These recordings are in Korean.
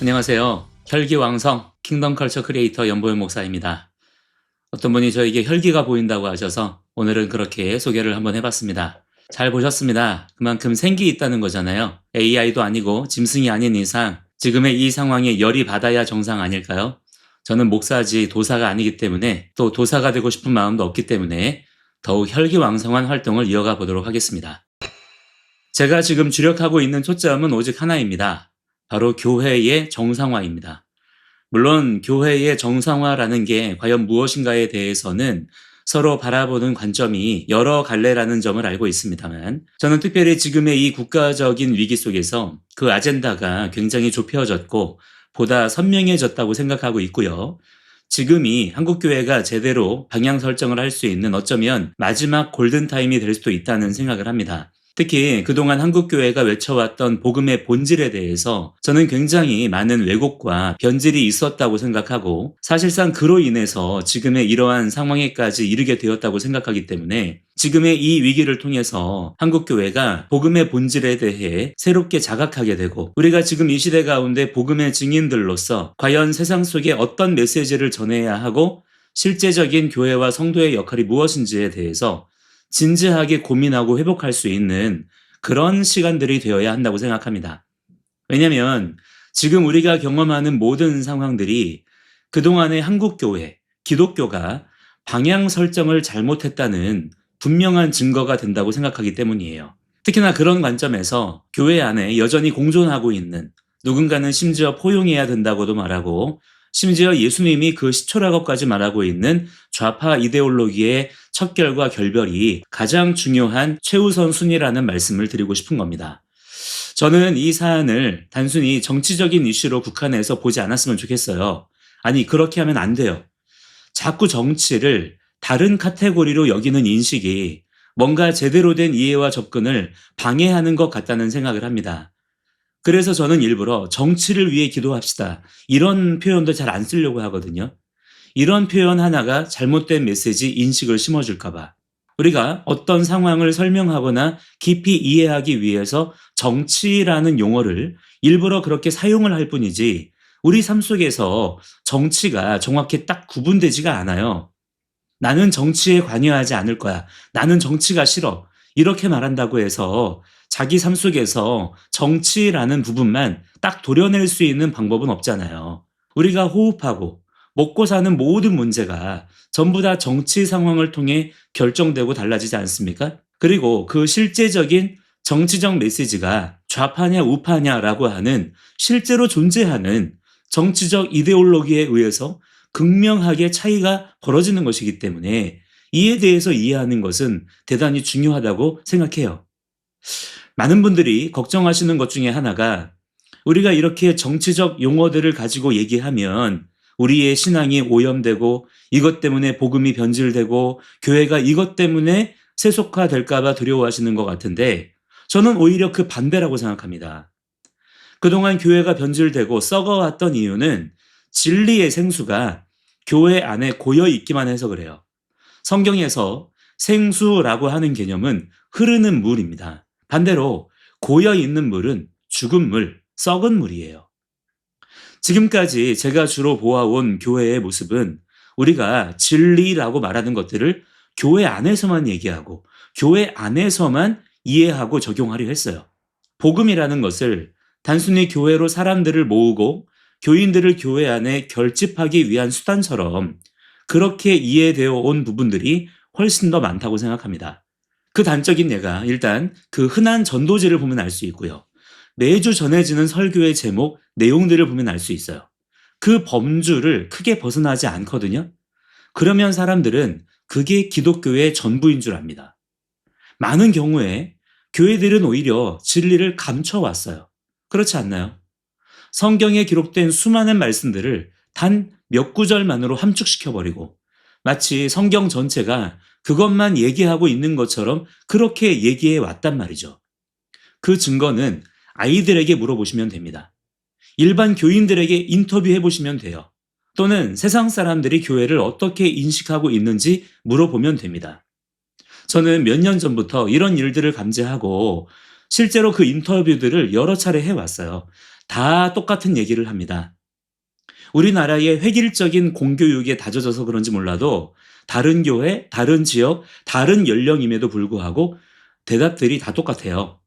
안녕하세요. 혈기왕성 킹덤 컬처 크리에이터 연보현 목사입니다. 어떤 분이 저에게 혈기가 보인다고 하셔서 오늘은 그렇게 소개를 한번 해봤습니다. 잘 보셨습니다. 그만큼 생기 있다는 거잖아요. AI도 아니고 짐승이 아닌 이상 지금의 이 상황에 열이 받아야 정상 아닐까요? 저는 목사지 도사가 아니기 때문에 또 도사가 되고 싶은 마음도 없기 때문에 더욱 혈기왕성한 활동을 이어가 보도록 하겠습니다. 제가 지금 주력하고 있는 초점은 오직 하나입니다. 바로 교회의 정상화입니다. 물론 교회의 정상화라는 게 과연 무엇인가에 대해서는 서로 바라보는 관점이 여러 갈래라는 점을 알고 있습니다만, 저는 특별히 지금의 이 국가적인 위기 속에서 그 아젠다가 굉장히 좁혀졌고 보다 선명해졌다고 생각하고 있고요. 지금이 한국교회가 제대로 방향 설정을 할 수 있는 어쩌면 마지막 골든타임이 될 수도 있다는 생각을 합니다. 특히 그동안 한국교회가 외쳐왔던 복음의 본질에 대해서 저는 굉장히 많은 왜곡과 변질이 있었다고 생각하고, 사실상 그로 인해서 지금의 이러한 상황에까지 이르게 되었다고 생각하기 때문에 지금의 이 위기를 통해서 한국교회가 복음의 본질에 대해 새롭게 자각하게 되고, 우리가 지금 이 시대 가운데 복음의 증인들로서 과연 세상 속에 어떤 메시지를 전해야 하고 실제적인 교회와 성도의 역할이 무엇인지에 대해서 진지하게 고민하고 회복할 수 있는 그런 시간들이 되어야 한다고 생각합니다. 왜냐하면 지금 우리가 경험하는 모든 상황들이 그동안의 한국교회, 기독교가 방향 설정을 잘못했다는 분명한 증거가 된다고 생각하기 때문이에요. 특히나 그런 관점에서 교회 안에 여전히 공존하고 있는, 누군가는 심지어 포용해야 된다고도 말하고 심지어 예수님이 그 시초라고까지 말하고 있는 좌파 이데올로기의 척결과 결별이 가장 중요한 최우선 순위라는 말씀을 드리고 싶은 겁니다. 저는 이 사안을 단순히 정치적인 이슈로 국한해서 보지 않았으면 좋겠어요. 아니, 그렇게 하면 안 돼요. 자꾸 정치를 다른 카테고리로 여기는 인식이 뭔가 제대로 된 이해와 접근을 방해하는 것 같다는 생각을 합니다. 그래서 저는 일부러 정치를 위해 기도합시다, 이런 표현도 잘 안 쓰려고 하거든요. 이런 표현 하나가 잘못된 메시지 인식을 심어줄까봐. 우리가 어떤 상황을 설명하거나 깊이 이해하기 위해서 정치라는 용어를 일부러 그렇게 사용을 할 뿐이지, 우리 삶 속에서 정치가 정확히 딱 구분되지가 않아요. 나는 정치에 관여하지 않을 거야, 나는 정치가 싫어, 이렇게 말한다고 해서 자기 삶 속에서 정치라는 부분만 딱 도려낼 수 있는 방법은 없잖아요. 우리가 호흡하고 먹고 사는 모든 문제가 전부 다 정치 상황을 통해 결정되고 달라지지 않습니까? 그리고 그 실제적인 정치적 메시지가 좌파냐 우파냐라고 하는 실제로 존재하는 정치적 이데올로기에 의해서 극명하게 차이가 벌어지는 것이기 때문에 이에 대해서 이해하는 것은 대단히 중요하다고 생각해요. 많은 분들이 걱정하시는 것 중에 하나가, 우리가 이렇게 정치적 용어들을 가지고 얘기하면 우리의 신앙이 오염되고 이것 때문에 복음이 변질되고 교회가 이것 때문에 세속화될까봐 두려워하시는 것 같은데, 저는 오히려 그 반대라고 생각합니다. 그동안 교회가 변질되고 썩어왔던 이유는 진리의 생수가 교회 안에 고여 있기만 해서 그래요. 성경에서 생수라고 하는 개념은 흐르는 물입니다. 반대로 고여 있는 물은 죽은 물, 썩은 물이에요. 지금까지 제가 주로 보아온 교회의 모습은 우리가 진리라고 말하는 것들을 교회 안에서만 얘기하고 교회 안에서만 이해하고 적용하려 했어요. 복음이라는 것을 단순히 교회로 사람들을 모으고 교인들을 교회 안에 결집하기 위한 수단처럼 그렇게 이해되어 온 부분들이 훨씬 더 많다고 생각합니다. 그 단적인 예가 일단 그 흔한 전도지를 보면 알 수 있고요. 매주 전해지는 설교의 제목, 내용들을 보면 알 수 있어요. 그 범주를 크게 벗어나지 않거든요. 그러면 사람들은 그게 기독교의 전부인 줄 압니다. 많은 경우에 교회들은 오히려 진리를 감춰왔어요. 그렇지 않나요? 성경에 기록된 수많은 말씀들을 단 몇 구절만으로 함축시켜버리고 마치 성경 전체가 그것만 얘기하고 있는 것처럼 그렇게 얘기해 왔단 말이죠. 그 증거는 아이들에게 물어보시면 됩니다. 일반 교인들에게 인터뷰해 보시면 돼요. 또는 세상 사람들이 교회를 어떻게 인식하고 있는지 물어보면 됩니다. 저는 몇 년 전부터 이런 일들을 감지하고 실제로 그 인터뷰들을 여러 차례 해왔어요. 다 똑같은 얘기를 합니다. 우리나라의 획일적인 공교육에 다져져서 그런지 몰라도 다른 교회, 다른 지역, 다른 연령임에도 불구하고 대답들이 다 똑같아요.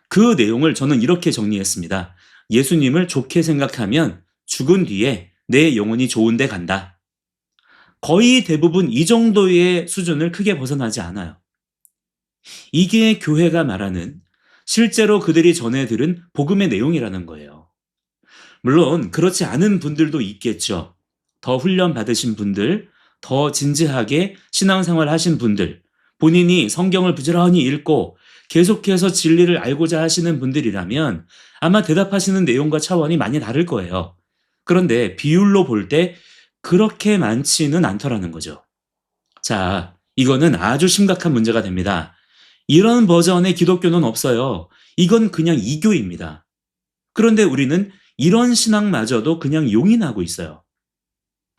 그 내용을 저는 이렇게 정리했습니다. 예수님을 좋게 생각하면 죽은 뒤에 내 영혼이 좋은 데 간다. 거의 대부분 이 정도의 수준을 크게 벗어나지 않아요. 이게 교회가 말하는 실제로 그들이 전해 들은 복음의 내용이라는 거예요. 물론 그렇지 않은 분들도 있겠죠. 더 훈련 받으신 분들, 더 진지하게 신앙생활 하신 분들, 본인이 성경을 부지런히 읽고 계속해서 진리를 알고자 하시는 분들이라면 아마 대답하시는 내용과 차원이 많이 다를 거예요. 그런데 비율로 볼 때 그렇게 많지는 않더라는 거죠. 자, 이거는 아주 심각한 문제가 됩니다. 이런 버전의 기독교는 없어요. 이건 그냥 이교입니다. 그런데 우리는 이런 신앙마저도 그냥 용인하고 있어요.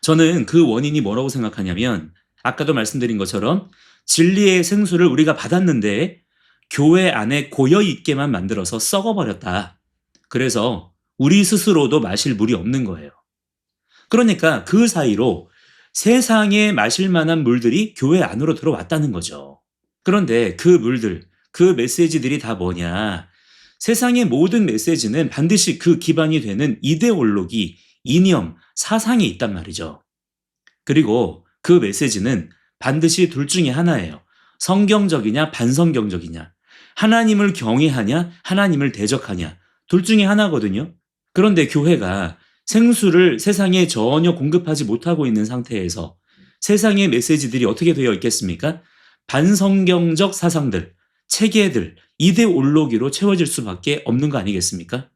저는 그 원인이 뭐라고 생각하냐면 아까도 말씀드린 것처럼 진리의 생수를 우리가 받았는데 교회 안에 고여있게만 만들어서 썩어버렸다. 그래서 우리 스스로도 마실 물이 없는 거예요. 그러니까 그 사이로 세상에 마실 만한 물들이 교회 안으로 들어왔다는 거죠. 그런데 그 물들, 그 메시지들이 다 뭐냐? 세상의 모든 메시지는 반드시 그 기반이 되는 이데올로기, 이념, 사상이 있단 말이죠. 그리고 그 메시지는 반드시 둘 중에 하나예요. 성경적이냐, 반성경적이냐. 하나님을 경외하냐, 하나님을 대적하냐. 둘 중에 하나거든요. 그런데 교회가 생수를 세상에 전혀 공급하지 못하고 있는 상태에서 세상의 메시지들이 어떻게 되어 있겠습니까? 반성경적 사상들, 체계들, 이데올로기로 채워질 수밖에 없는 거 아니겠습니까?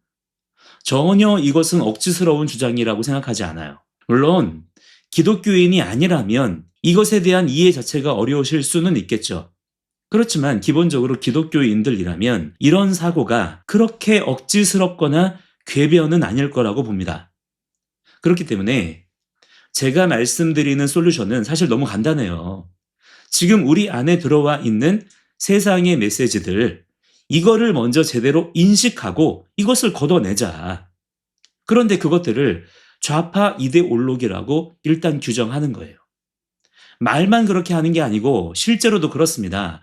전혀 이것은 억지스러운 주장이라고 생각하지 않아요. 물론 기독교인이 아니라면 이것에 대한 이해 자체가 어려우실 수는 있겠죠. 그렇지만 기본적으로 기독교인들이라면 이런 사고가 그렇게 억지스럽거나 궤변은 아닐 거라고 봅니다. 그렇기 때문에 제가 말씀드리는 솔루션은 사실 너무 간단해요. 지금 우리 안에 들어와 있는 세상의 메시지들, 이거를 먼저 제대로 인식하고 이것을 걷어내자. 그런데 그것들을 좌파 이데올로기라고 일단 규정하는 거예요. 말만 그렇게 하는 게 아니고 실제로도 그렇습니다.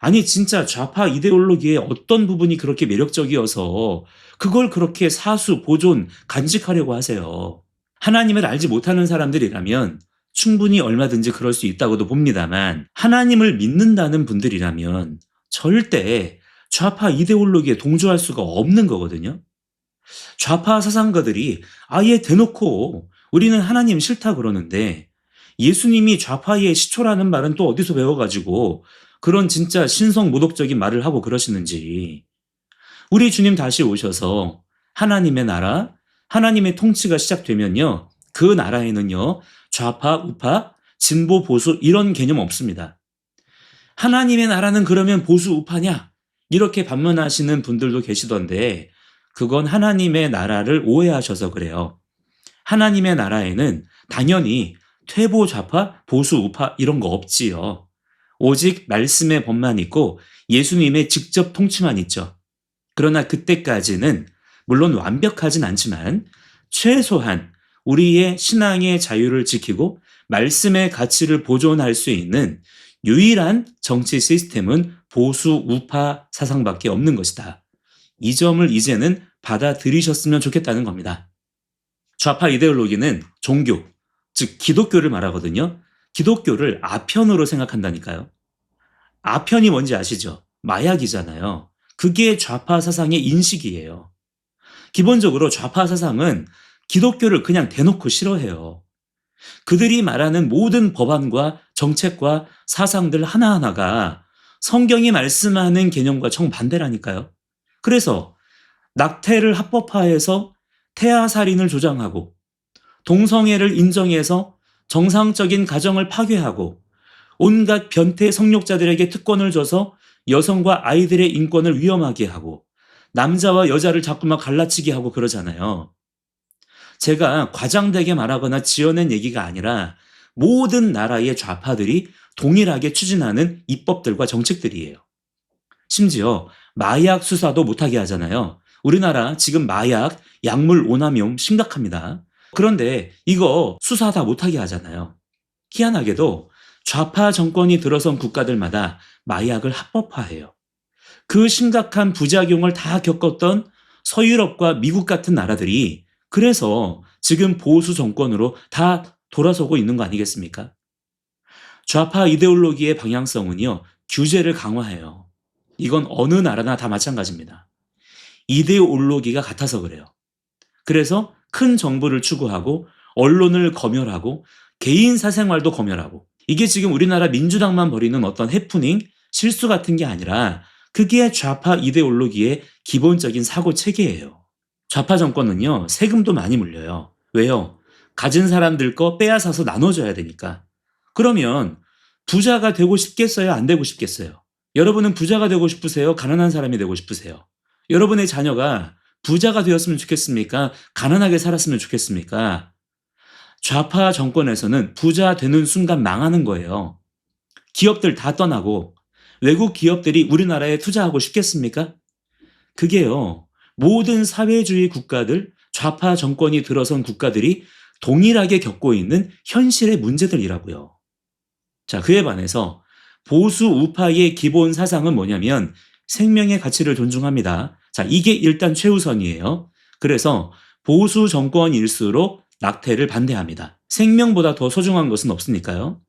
아니 진짜 좌파 이데올로기의 어떤 부분이 그렇게 매력적이어서 그걸 그렇게 사수, 보존, 간직하려고 하세요. 하나님을 알지 못하는 사람들이라면 충분히 얼마든지 그럴 수 있다고도 봅니다만 하나님을 믿는다는 분들이라면 절대 좌파 이데올로기에 동조할 수가 없는 거거든요. 좌파 사상가들이 아예 대놓고 우리는 하나님 싫다 그러는데 예수님이 좌파의 시초라는 말은 또 어디서 배워가지고 그런 진짜 신성모독적인 말을 하고 그러시는지. 우리 주님 다시 오셔서 하나님의 나라, 하나님의 통치가 시작되면요. 그 나라에는요. 좌파, 우파, 진보, 보수 이런 개념 없습니다. 하나님의 나라는 그러면 보수, 우파냐? 이렇게 반문하시는 분들도 계시던데 그건 하나님의 나라를 오해하셔서 그래요. 하나님의 나라에는 당연히 퇴보, 좌파, 보수, 우파 이런 거 없지요. 오직 말씀의 법만 있고 예수님의 직접 통치만 있죠. 그러나 그때까지는 물론 완벽하진 않지만 최소한 우리의 신앙의 자유를 지키고 말씀의 가치를 보존할 수 있는 유일한 정치 시스템은 보수 우파 사상밖에 없는 것이다. 이 점을 이제는 받아들이셨으면 좋겠다는 겁니다. 좌파 이데올로기는 종교, 즉 기독교를 말하거든요. 기독교를 아편으로 생각한다니까요. 아편이 뭔지 아시죠? 마약이잖아요. 그게 좌파 사상의 인식이에요. 기본적으로 좌파 사상은 기독교를 그냥 대놓고 싫어해요. 그들이 말하는 모든 법안과 정책과 사상들 하나하나가 성경이 말씀하는 개념과 정반대라니까요. 그래서 낙태를 합법화해서 태아살인을 조장하고 동성애를 인정해서 정상적인 가정을 파괴하고 온갖 변태 성욕자들에게 특권을 줘서 여성과 아이들의 인권을 위험하게 하고 남자와 여자를 자꾸 막 갈라치게 하고 그러잖아요. 제가 과장되게 말하거나 지어낸 얘기가 아니라 모든 나라의 좌파들이 동일하게 추진하는 입법들과 정책들이에요. 심지어 마약 수사도 못하게 하잖아요. 우리나라 지금 마약, 약물 오남용 심각합니다. 그런데 이거 수사 다 못하게 하잖아요. 희한하게도 좌파 정권이 들어선 국가들마다 마약을 합법화해요. 그 심각한 부작용을 다 겪었던 서유럽과 미국 같은 나라들이 그래서 지금 보수 정권으로 다 돌아서고 있는 거 아니겠습니까? 좌파 이데올로기의 방향성은요, 규제를 강화해요. 이건 어느 나라나 다 마찬가지입니다. 이데올로기가 같아서 그래요. 그래서 큰 정부를 추구하고 언론을 검열하고 개인 사생활도 검열하고 이게 지금 우리나라 민주당만 벌이는 어떤 해프닝, 실수 같은 게 아니라 그게 좌파 이데올로기의 기본적인 사고 체계예요. 좌파 정권은요, 세금도 많이 물려요. 왜요? 가진 사람들 거 빼앗아서 나눠줘야 되니까. 그러면 부자가 되고 싶겠어요? 안 되고 싶겠어요? 여러분은 부자가 되고 싶으세요? 가난한 사람이 되고 싶으세요? 여러분의 자녀가 부자가 되었으면 좋겠습니까? 가난하게 살았으면 좋겠습니까? 좌파 정권에서는 부자 되는 순간 망하는 거예요. 기업들 다 떠나고 외국 기업들이 우리나라에 투자하고 싶겠습니까? 그게요, 모든 사회주의 국가들, 좌파 정권이 들어선 국가들이 동일하게 겪고 있는 현실의 문제들이라고요. 자, 그에 반해서 보수 우파의 기본 사상은 뭐냐면 생명의 가치를 존중합니다. 자, 이게 일단 최우선이에요. 그래서 보수 정권일수록 낙태를 반대합니다. 생명보다 더 소중한 것은 없으니까요.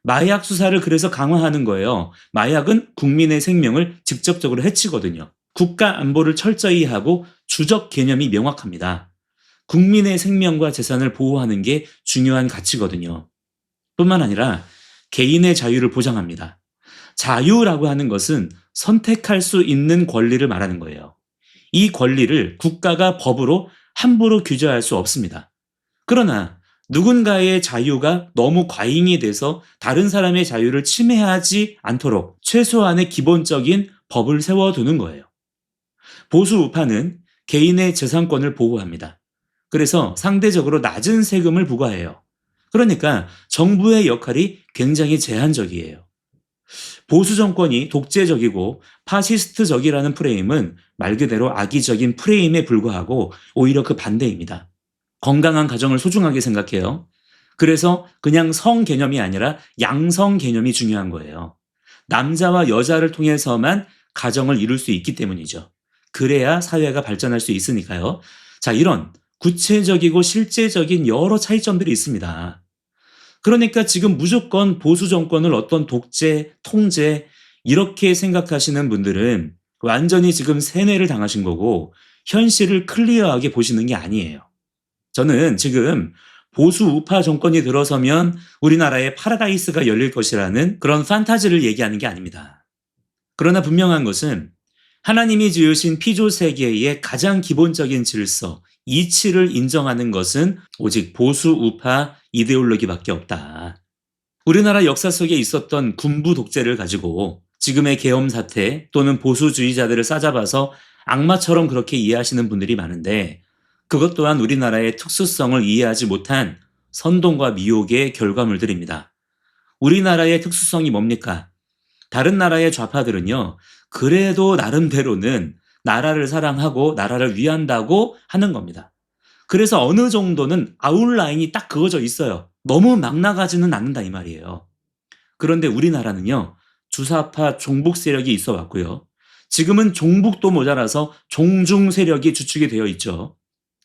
마약 수사를 그래서 강화하는 거예요. 마약은 국민의 생명을 직접적으로 해치거든요. 국가 안보를 철저히 하고 주적 개념이 명확합니다. 국민의 생명과 재산을 보호하는 게 중요한 가치거든요. 뿐만 아니라 개인의 자유를 보장합니다. 자유라고 하는 것은 선택할 수 있는 권리를 말하는 거예요. 이 권리를 국가가 법으로 함부로 규제할 수 없습니다. 그러나 누군가의 자유가 너무 과잉이 돼서 다른 사람의 자유를 침해하지 않도록 최소한의 기본적인 법을 세워두는 거예요. 보수 우파는 개인의 재산권을 보호합니다. 그래서 상대적으로 낮은 세금을 부과해요. 그러니까 정부의 역할이 굉장히 제한적이에요. 보수 정권이 독재적이고 파시스트적이라는 프레임은 말 그대로 악의적인 프레임에 불과하고 오히려 그 반대입니다. 건강한 가정을 소중하게 생각해요. 그래서 그냥 성 개념이 아니라 양성 개념이 중요한 거예요. 남자와 여자를 통해서만 가정을 이룰 수 있기 때문이죠. 그래야 사회가 발전할 수 있으니까요. 자, 이런 구체적이고 실제적인 여러 차이점들이 있습니다. 그러니까 지금 무조건 보수 정권을 어떤 독재, 통제 이렇게 생각하시는 분들은 완전히 지금 세뇌를 당하신 거고 현실을 클리어하게 보시는 게 아니에요. 저는 지금 보수 우파 정권이 들어서면 우리나라에 파라다이스가 열릴 것이라는 그런 판타지를 얘기하는 게 아닙니다. 그러나 분명한 것은 하나님이 지으신 피조 세계의 가장 기본적인 질서, 이치를 인정하는 것은 오직 보수 우파 이데올로기밖에 없다. 우리나라 역사 속에 있었던 군부 독재를 가지고 지금의 계엄 사태 또는 보수주의자들을 싸잡아서 악마처럼 그렇게 이해하시는 분들이 많은데 그것 또한 우리나라의 특수성을 이해하지 못한 선동과 미혹의 결과물들입니다. 우리나라의 특수성이 뭡니까? 다른 나라의 좌파들은요, 그래도 나름대로는 나라를 사랑하고 나라를 위한다고 하는 겁니다. 그래서 어느 정도는 아웃라인이 딱 그어져 있어요. 너무 막 나가지는 않는다 이 말이에요. 그런데 우리나라는요, 주사파 종북 세력이 있어 왔고요. 지금은 종북도 모자라서 종중 세력이 주축이 되어 있죠.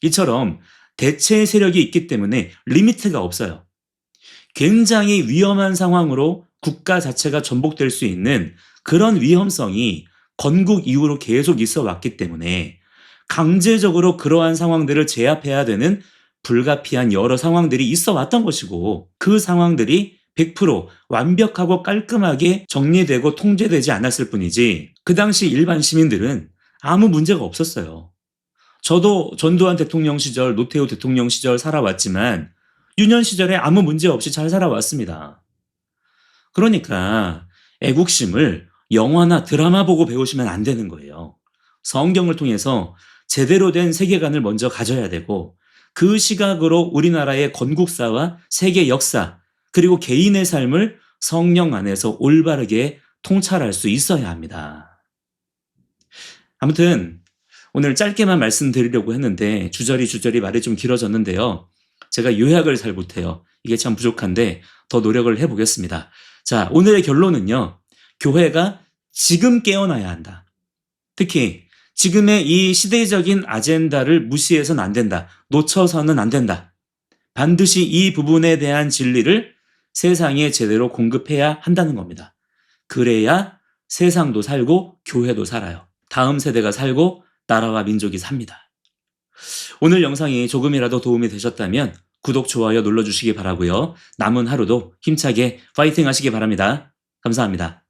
이처럼 대체 세력이 있기 때문에 리미트가 없어요. 굉장히 위험한 상황으로 국가 자체가 전복될 수 있는 그런 위험성이 건국 이후로 계속 있어 왔기 때문에 강제적으로 그러한 상황들을 제압해야 되는 불가피한 여러 상황들이 있어 왔던 것이고 그 상황들이 100% 완벽하고 깔끔하게 정리되고 통제되지 않았을 뿐이지 그 당시 일반 시민들은 아무 문제가 없었어요. 저도 전두환 대통령 시절, 노태우 대통령 시절 살아왔지만 유년 시절에 아무 문제 없이 잘 살아왔습니다. 그러니까 애국심을 영화나 드라마 보고 배우시면 안 되는 거예요. 성경을 통해서 제대로 된 세계관을 먼저 가져야 되고 그 시각으로 우리나라의 건국사와 세계 역사 그리고 개인의 삶을 성령 안에서 올바르게 통찰할 수 있어야 합니다. 아무튼 오늘 짧게만 말씀드리려고 했는데 주저리 말이 좀 길어졌는데요. 제가 요약을 잘 못해요. 이게 참 부족한데 더 노력을 해보겠습니다. 자, 오늘의 결론은요. 교회가 지금 깨어나야 한다. 특히 지금의 이 시대적인 아젠다를 무시해서는 안 된다. 놓쳐서는 안 된다. 반드시 이 부분에 대한 진리를 세상에 제대로 공급해야 한다는 겁니다. 그래야 세상도 살고 교회도 살아요. 다음 세대가 살고 나라와 민족이 삽니다. 오늘 영상이 조금이라도 도움이 되셨다면 구독, 좋아요 눌러주시기 바라고요. 남은 하루도 힘차게 파이팅 하시기 바랍니다. 감사합니다.